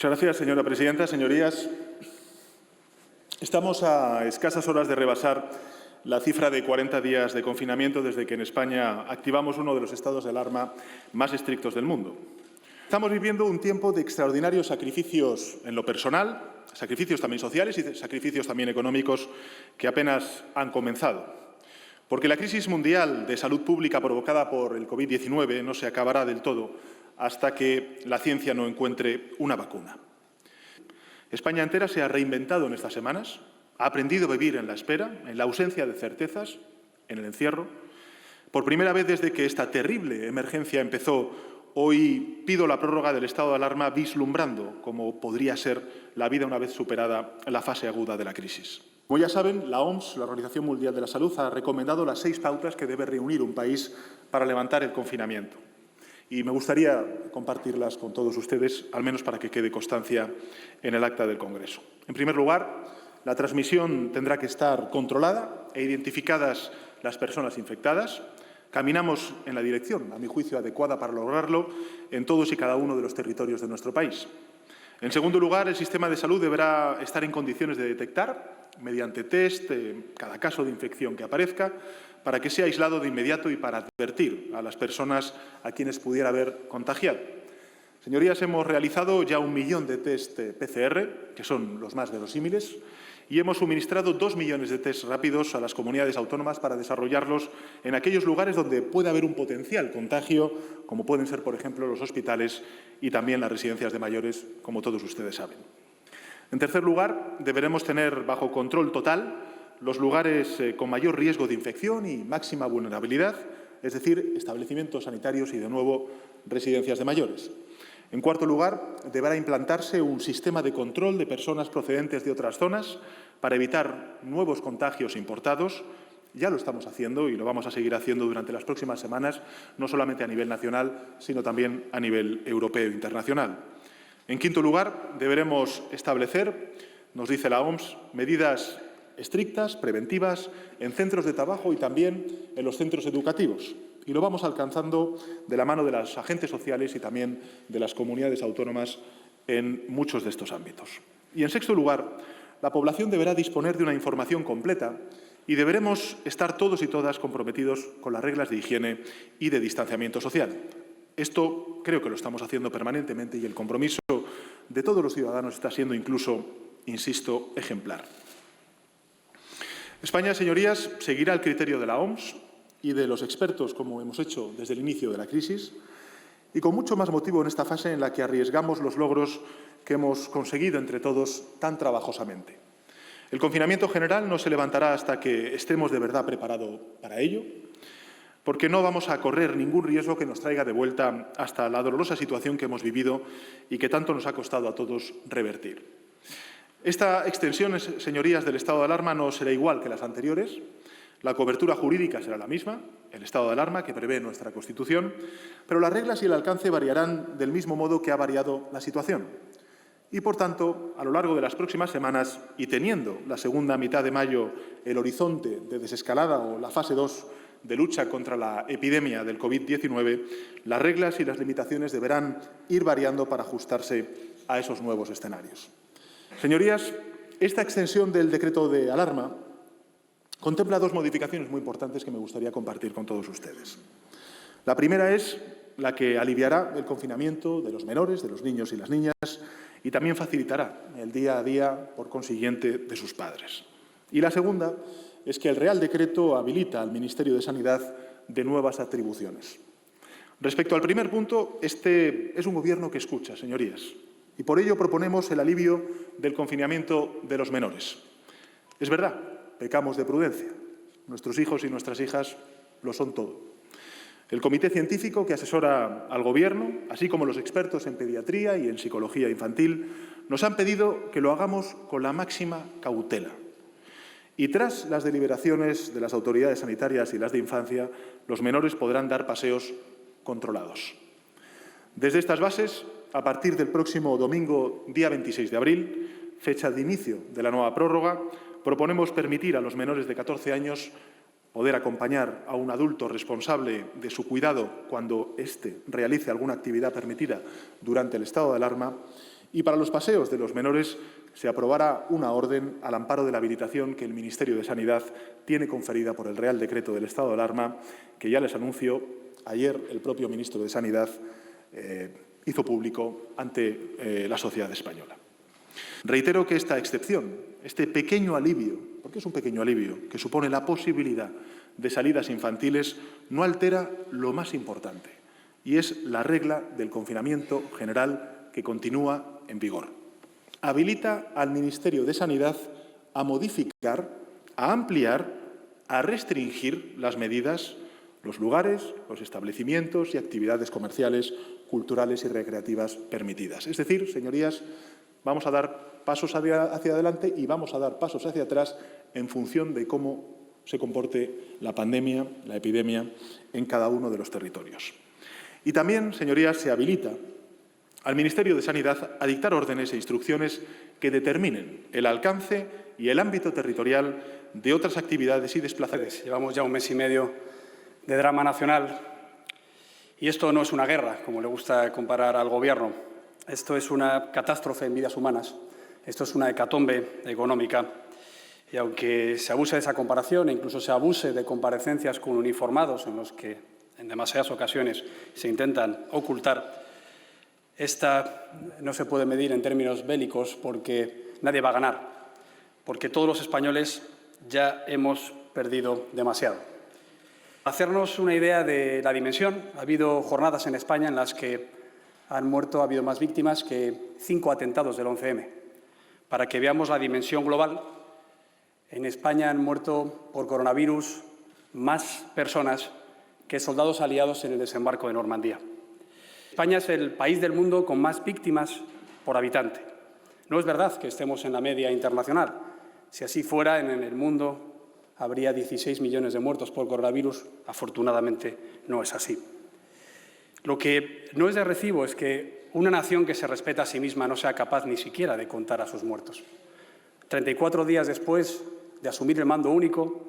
Muchas gracias, señora presidenta. Señorías, estamos a escasas horas de rebasar la cifra de 40 días de confinamiento desde que en España activamos uno de los estados de alarma más estrictos del mundo. Estamos viviendo un tiempo de extraordinarios sacrificios en lo personal, sacrificios también sociales y sacrificios también económicos que apenas han comenzado. Porque la crisis mundial de salud pública provocada por el COVID-19 no se acabará del todo hasta que la ciencia no encuentre una vacuna. España entera se ha reinventado en estas semanas, ha aprendido a vivir en la espera, en la ausencia de certezas, en el encierro. Por primera vez desde que esta terrible emergencia empezó, hoy pido la prórroga del estado de alarma vislumbrando cómo podría ser la vida una vez superada la fase aguda de la crisis. Como ya saben, la OMS, la Organización Mundial de la Salud, ha recomendado las 6 pautas que debe reunir un país para levantar el confinamiento. Y me gustaría compartirlas con todos ustedes, al menos para que quede constancia en el acta del Congreso. En primer lugar, la transmisión tendrá que estar controlada e identificadas las personas infectadas. Caminamos en la dirección, a mi juicio, adecuada para lograrlo en todos y cada uno de los territorios de nuestro país. En segundo lugar, el sistema de salud deberá estar en condiciones de detectar, mediante test, cada caso de infección que aparezca, para que sea aislado de inmediato y para advertir a las personas a quienes pudiera haber contagiado. Señorías, hemos realizado ya 1 millón de test PCR, que son los más verosímiles, y hemos suministrado 2 millones de test rápidos a las comunidades autónomas para desarrollarlos en aquellos lugares donde puede haber un potencial contagio, como pueden ser, por ejemplo, los hospitales y también las residencias de mayores, como todos ustedes saben. En tercer lugar, deberemos tener bajo control total los lugares con mayor riesgo de infección y máxima vulnerabilidad, es decir, establecimientos sanitarios y, de nuevo, residencias de mayores. En cuarto lugar, deberá implantarse un sistema de control de personas procedentes de otras zonas para evitar nuevos contagios importados. Ya lo estamos haciendo y lo vamos a seguir haciendo durante las próximas semanas, no solamente a nivel nacional, sino también a nivel europeo e internacional. En quinto lugar, deberemos establecer, nos dice la OMS, medidas estrictas, preventivas, en centros de trabajo y también en los centros educativos. Y lo vamos alcanzando de la mano de los agentes sociales y también de las comunidades autónomas en muchos de estos ámbitos. Y, en sexto lugar, la población deberá disponer de una información completa y deberemos estar todos y todas comprometidos con las reglas de higiene y de distanciamiento social. Esto creo que lo estamos haciendo permanentemente y el compromiso de todos los ciudadanos está siendo incluso, insisto, ejemplar. España, señorías, seguirá el criterio de la OMS y de los expertos, como hemos hecho desde el inicio de la crisis, y con mucho más motivo en esta fase en la que arriesgamos los logros que hemos conseguido entre todos tan trabajosamente. El confinamiento general no se levantará hasta que estemos de verdad preparados para ello, porque no vamos a correr ningún riesgo que nos traiga de vuelta hasta la dolorosa situación que hemos vivido y que tanto nos ha costado a todos revertir. Esta extensión, señorías, del estado de alarma no será igual que las anteriores. La cobertura jurídica será la misma, el estado de alarma que prevé nuestra Constitución, pero las reglas y el alcance variarán del mismo modo que ha variado la situación. Y, por tanto, a lo largo de las próximas semanas, y teniendo la segunda mitad de mayo el horizonte de desescalada o la fase 2 de lucha contra la epidemia del COVID-19, las reglas y las limitaciones deberán ir variando para ajustarse a esos nuevos escenarios. Señorías, esta extensión del decreto de alarma contempla 2 modificaciones muy importantes que me gustaría compartir con todos ustedes. La primera es la que aliviará el confinamiento de los menores, de los niños y las niñas, y también facilitará el día a día, por consiguiente, de sus padres. Y la segunda es que el Real Decreto habilita al Ministerio de Sanidad de nuevas atribuciones. Respecto al primer punto, este es un Gobierno que escucha, señorías, y por ello proponemos el alivio del confinamiento de los menores. Es verdad, pecamos de prudencia. Nuestros hijos y nuestras hijas lo son todo. El comité científico que asesora al Gobierno, así como los expertos en pediatría y en psicología infantil, nos han pedido que lo hagamos con la máxima cautela. Y tras las deliberaciones de las autoridades sanitarias y las de infancia, los menores podrán dar paseos controlados. Desde estas bases, a partir del próximo domingo, día 26 de abril, fecha de inicio de la nueva prórroga, proponemos permitir a los menores de 14 años poder acompañar a un adulto responsable de su cuidado cuando éste realice alguna actividad permitida durante el estado de alarma Y para los paseos de los menores se aprobará una orden al amparo de la habilitación que el Ministerio de Sanidad tiene conferida por el Real Decreto del Estado de Alarma, que ya les anuncio, ayer el propio ministro de Sanidad hizo público ante la sociedad española. Reitero que esta excepción, este pequeño alivio, porque es un pequeño alivio, que supone la posibilidad de salidas infantiles, no altera lo más importante, y es la regla del confinamiento general que continúa en vigor. Habilita al Ministerio de Sanidad a modificar, a ampliar, a restringir las medidas, los lugares, los establecimientos y actividades comerciales, culturales y recreativas permitidas. Es decir, señorías, vamos a dar pasos hacia adelante y vamos a dar pasos hacia atrás en función de cómo se comporte la pandemia, la epidemia, en cada uno de los territorios. Y también, señorías, se habilita al Ministerio de Sanidad a dictar órdenes e instrucciones que determinen el alcance y el ámbito territorial de otras actividades y desplazamientos. Llevamos ya un mes y medio de drama nacional y esto no es una guerra, como le gusta comparar al Gobierno. Esto es una catástrofe en vidas humanas, esto es una hecatombe económica y aunque se abuse de esa comparación e incluso se abuse de comparecencias con uniformados en los que en demasiadas ocasiones se intentan ocultar, esta no se puede medir en términos bélicos porque nadie va a ganar, porque todos los españoles ya hemos perdido demasiado. Para hacernos una idea de la dimensión, ha habido jornadas en España en las que ha habido más víctimas que 5 atentados del 11M. Para que veamos la dimensión global, en España han muerto por coronavirus más personas que soldados aliados en el desembarco de Normandía. España es el país del mundo con más víctimas por habitante. No es verdad que estemos en la media internacional. Si así fuera, en el mundo habría 16 millones de muertos por coronavirus. Afortunadamente, no es así. Lo que no es de recibo es que una nación que se respeta a sí misma no sea capaz ni siquiera de contar a sus muertos. 34 días después de asumir el mando único,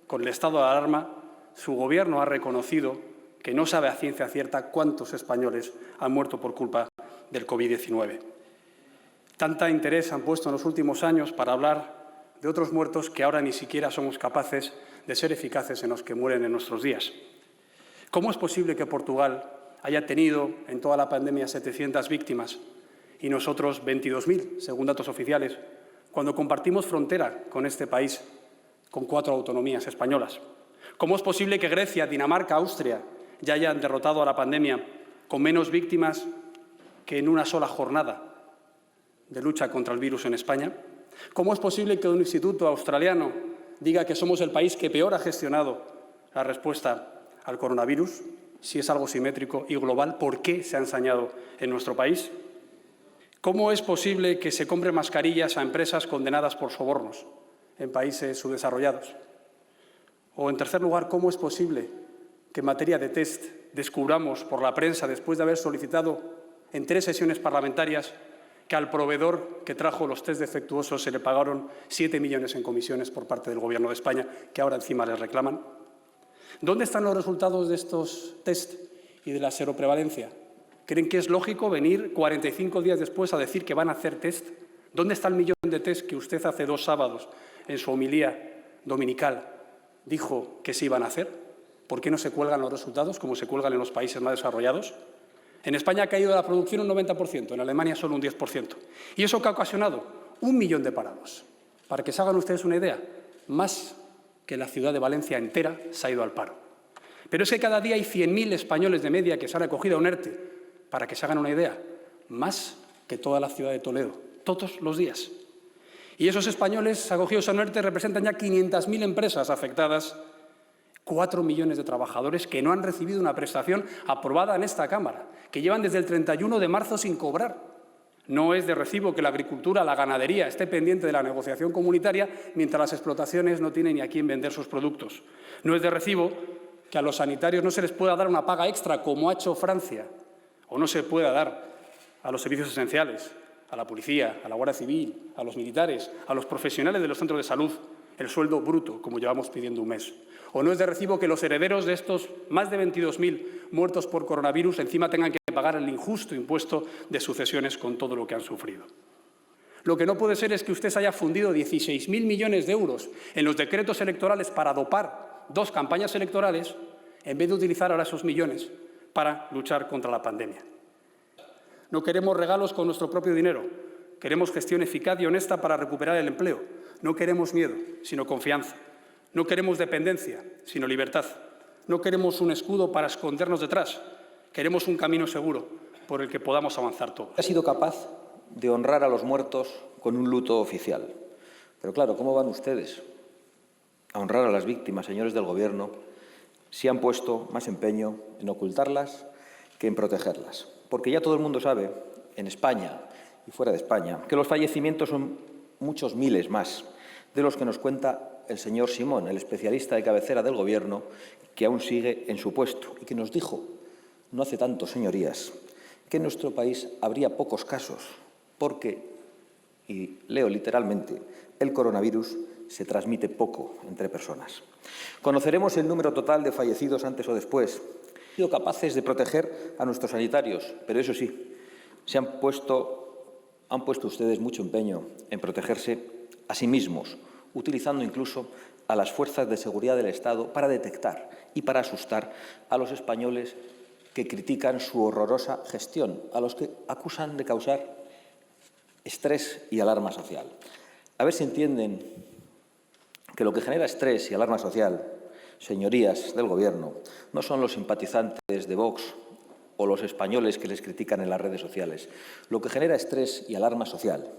con el estado de alarma, su Gobierno ha reconocido que no sabe a ciencia cierta cuántos españoles han muerto por culpa del COVID-19. Tanta interés han puesto en los últimos años para hablar de otros muertos que ahora ni siquiera somos capaces de ser eficaces en los que mueren en nuestros días. ¿Cómo es posible que Portugal haya tenido en toda la pandemia 700 víctimas y nosotros 22.000, según datos oficiales, cuando compartimos frontera con este país, con 4 autonomías españolas? ¿Cómo es posible que Grecia, Dinamarca, Austria ya hayan derrotado a la pandemia con menos víctimas que en una sola jornada de lucha contra el virus en España? ¿Cómo es posible que un instituto australiano diga que somos el país que peor ha gestionado la respuesta al coronavirus? Si es algo simétrico y global, ¿por qué se ha ensañado en nuestro país? ¿Cómo es posible que se compren mascarillas a empresas condenadas por sobornos en países subdesarrollados? O, en tercer lugar, ¿cómo es posible que en materia de test descubramos por la prensa, después de haber solicitado en 3 sesiones parlamentarias, que al proveedor que trajo los test defectuosos se le pagaron 7 millones en comisiones por parte del Gobierno de España, que ahora encima les reclaman? ¿Dónde están los resultados de estos test y de la seroprevalencia? ¿Creen que es lógico venir 45 días después a decir que van a hacer test? ¿Dónde está el millón de test que usted hace 2 sábados en su homilía dominical dijo que se iban a hacer? ¿Por qué no se cuelgan los resultados como se cuelgan en los países más desarrollados? En España ha caído la producción un 90%, en Alemania solo un 10%. ¿Y eso que ha ocasionado? 1 millón de parados. Para que se hagan ustedes una idea, más que la ciudad de Valencia entera se ha ido al paro. Pero es que cada día hay 100.000 españoles de media que se han acogido a un ERTE. Para que se hagan una idea, más que toda la ciudad de Toledo, todos los días. Y esos españoles acogidos a un ERTE representan ya 500.000 empresas afectadas, 4 millones de trabajadores que no han recibido una prestación aprobada en esta Cámara, que llevan desde el 31 de marzo sin cobrar. No es de recibo que la agricultura, la ganadería esté pendiente de la negociación comunitaria mientras las explotaciones no tienen ni a quién vender sus productos. No es de recibo que a los sanitarios no se les pueda dar una paga extra como ha hecho Francia, o no se pueda dar a los servicios esenciales, a la policía, a la Guardia Civil, a los militares, a los profesionales de los centros de salud, el sueldo bruto, como llevamos pidiendo un mes. O no es de recibo que los herederos de estos más de 22.000 muertos por coronavirus encima tengan que que pagar el injusto impuesto de sucesiones con todo lo que han sufrido. Lo que no puede ser es que usted se haya fundido 16.000 millones de euros en los decretos electorales para dopar 2 campañas electorales en vez de utilizar ahora esos millones para luchar contra la pandemia. No queremos regalos con nuestro propio dinero. Queremos gestión eficaz y honesta para recuperar el empleo. No queremos miedo, sino confianza. No queremos dependencia, sino libertad. No queremos un escudo para escondernos detrás. Queremos un camino seguro por el que podamos avanzar todos. Ha sido capaz de honrar a los muertos con un luto oficial. Pero claro, ¿cómo van ustedes a honrar a las víctimas, señores del Gobierno, si han puesto más empeño en ocultarlas que en protegerlas? Porque ya todo el mundo sabe, en España y fuera de España, que los fallecimientos son muchos miles más de los que nos cuenta el señor Simón, el especialista de cabecera del Gobierno, que aún sigue en su puesto y que nos dijo, no hace tanto, señorías, que en nuestro país habría pocos casos porque, y leo literalmente, el coronavirus se transmite poco entre personas. Conoceremos el número total de fallecidos antes o después. Han sido capaces de proteger a nuestros sanitarios, pero eso sí, han puesto ustedes mucho empeño en protegerse a sí mismos, utilizando incluso a las fuerzas de seguridad del Estado para detectar y para asustar a los españoles que critican su horrorosa gestión, a los que acusan de causar estrés y alarma social. A ver si entienden que lo que genera estrés y alarma social, señorías del Gobierno, no son los simpatizantes de Vox o los españoles que les critican en las redes sociales. Lo que genera estrés y alarma social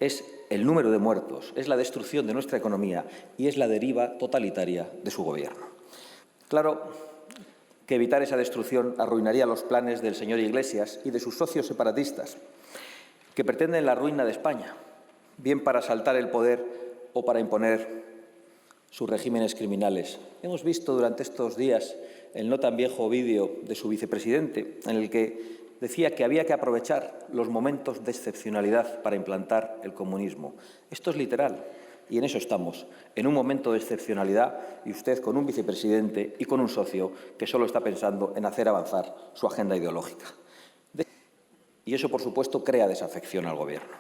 es el número de muertos, es la destrucción de nuestra economía y es la deriva totalitaria de su Gobierno. Claro que evitar esa destrucción arruinaría los planes del señor Iglesias y de sus socios separatistas, que pretenden la ruina de España, bien para asaltar el poder o para imponer sus regímenes criminales. Hemos visto durante estos días el no tan viejo vídeo de su vicepresidente, en el que decía que había que aprovechar los momentos de excepcionalidad para implantar el comunismo. Esto es literal, y en eso estamos, en un momento de excepcionalidad, y usted con un vicepresidente y con un socio que solo está pensando en hacer avanzar su agenda ideológica. Y eso, por supuesto, crea desafección al Gobierno.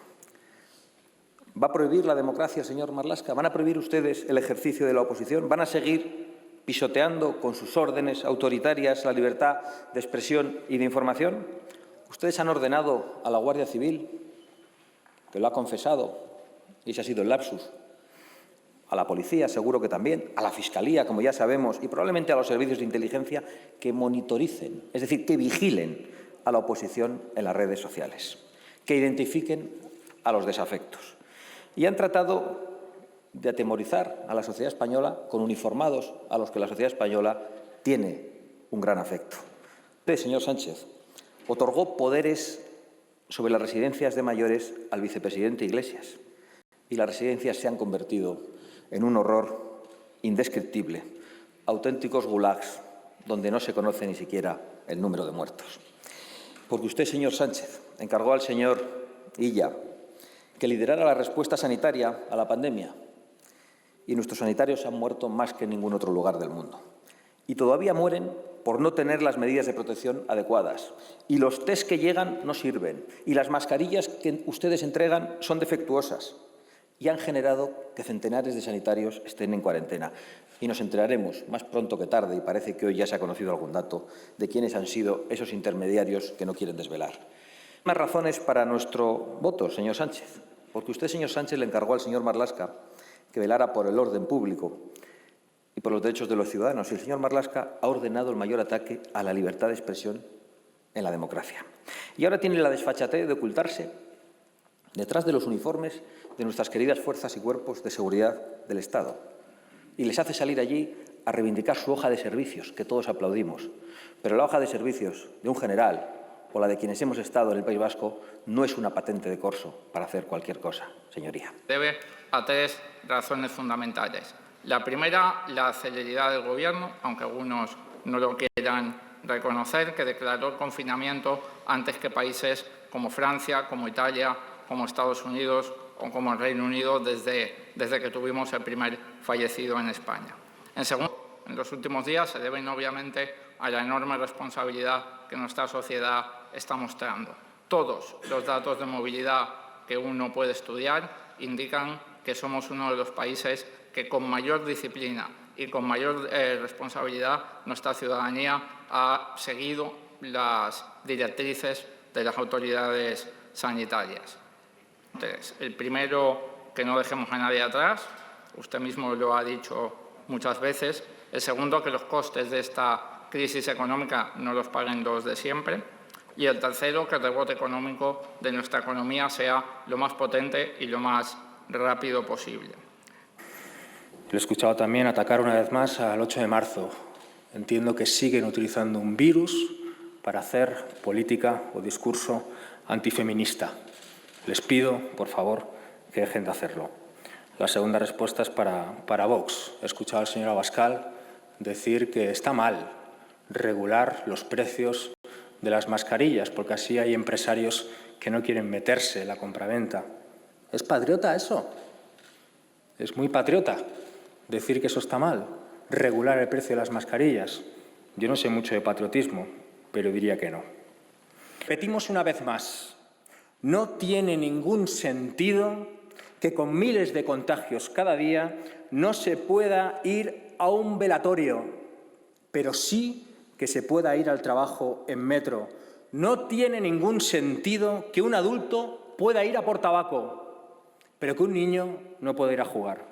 ¿Va a prohibir la democracia, señor Marlaska? ¿Van a prohibir ustedes el ejercicio de la oposición? ¿Van a seguir pisoteando con sus órdenes autoritarias la libertad de expresión y de información? Ustedes han ordenado a la Guardia Civil, que lo ha confesado, y ese ha sido el lapsus, a la policía, seguro que también, a la Fiscalía, como ya sabemos, y probablemente a los servicios de inteligencia, que monitoricen, es decir, que vigilen a la oposición en las redes sociales, que identifiquen a los desafectos. Y han tratado de atemorizar a la sociedad española con uniformados a los que la sociedad española tiene un gran afecto. Usted, señor Sánchez, otorgó poderes sobre las residencias de mayores al vicepresidente Iglesias y las residencias se han convertido en un horror indescriptible, auténticos gulags donde no se conoce ni siquiera el número de muertos. Porque usted, señor Sánchez, encargó al señor Illa que liderara la respuesta sanitaria a la pandemia y nuestros sanitarios han muerto más que en ningún otro lugar del mundo. Y todavía mueren por no tener las medidas de protección adecuadas. Y los test que llegan no sirven. Y las mascarillas que ustedes entregan son defectuosas. Y han generado que centenares de sanitarios estén en cuarentena. Y nos enteraremos más pronto que tarde, y parece que hoy ya se ha conocido algún dato, de quiénes han sido esos intermediarios que no quieren desvelar. Más razones para nuestro voto, señor Sánchez. Porque usted, señor Sánchez, le encargó al señor Marlaska que velara por el orden público y por los derechos de los ciudadanos. Y el señor Marlaska ha ordenado el mayor ataque a la libertad de expresión en la democracia. Y ahora tiene la desfachatez de ocultarse detrás de los uniformes de nuestras queridas fuerzas y cuerpos de seguridad del Estado. Y les hace salir allí a reivindicar su hoja de servicios, que todos aplaudimos. Pero la hoja de servicios de un general o la de quienes hemos estado en el País Vasco no es una patente de corso para hacer cualquier cosa, señoría. Debe a 3 razones fundamentales. La primera, la celeridad del Gobierno, aunque algunos no lo quieran reconocer, que declaró el confinamiento antes que países como Francia, como Italia, como Estados Unidos o como el Reino Unido desde que tuvimos el primer fallecido en España. En segundo, en los últimos días se deben obviamente a la enorme responsabilidad que nuestra sociedad está mostrando. Todos los datos de movilidad que uno puede estudiar indican que somos uno de los países que con mayor disciplina y con mayor responsabilidad nuestra ciudadanía ha seguido las directrices de las autoridades sanitarias. Entonces, el primero, que no dejemos a nadie atrás, usted mismo lo ha dicho muchas veces. El segundo, que los costes de esta crisis económica no los paguen los de siempre. Y el tercero, que el rebote económico de nuestra economía sea lo más potente y lo más rápido posible. Lo he escuchado también atacar una vez más al 8 de marzo. Entiendo que siguen utilizando un virus para hacer política o discurso antifeminista. Les pido, por favor, que dejen de hacerlo. La segunda respuesta es para Vox. He escuchado al señor Abascal decir que está mal regular los precios de las mascarillas, porque así hay empresarios que no quieren meterse en la compraventa. ¿Es patriota eso? Es muy patriota decir que eso está mal, regular el precio de las mascarillas. Yo no sé mucho de patriotismo, pero diría que no. Repetimos una vez más, no tiene ningún sentido que con miles de contagios cada día no se pueda ir a un velatorio, pero sí que se pueda ir al trabajo en metro. No tiene ningún sentido que un adulto pueda ir a por tabaco, pero que un niño no pueda ir a jugar.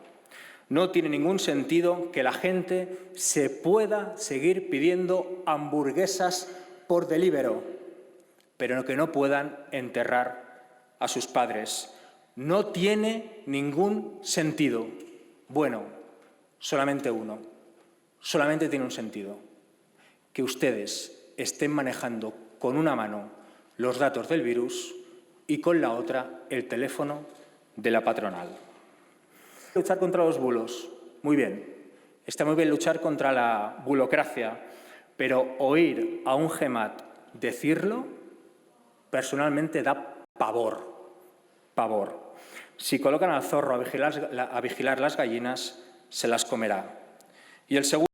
No tiene ningún sentido que la gente se pueda seguir pidiendo hamburguesas por Deliveroo, pero que no puedan enterrar a sus padres. No tiene ningún sentido. Bueno, solamente uno. Solamente tiene un sentido. Que ustedes estén manejando con una mano los datos del virus y con la otra el teléfono de la patronal. Luchar contra los bulos, muy bien. Está muy bien luchar contra la bulocracia, pero oír a un GEMAT decirlo, personalmente da pavor. Pavor. Si colocan al zorro a vigilar las gallinas, se las comerá. Y el segundo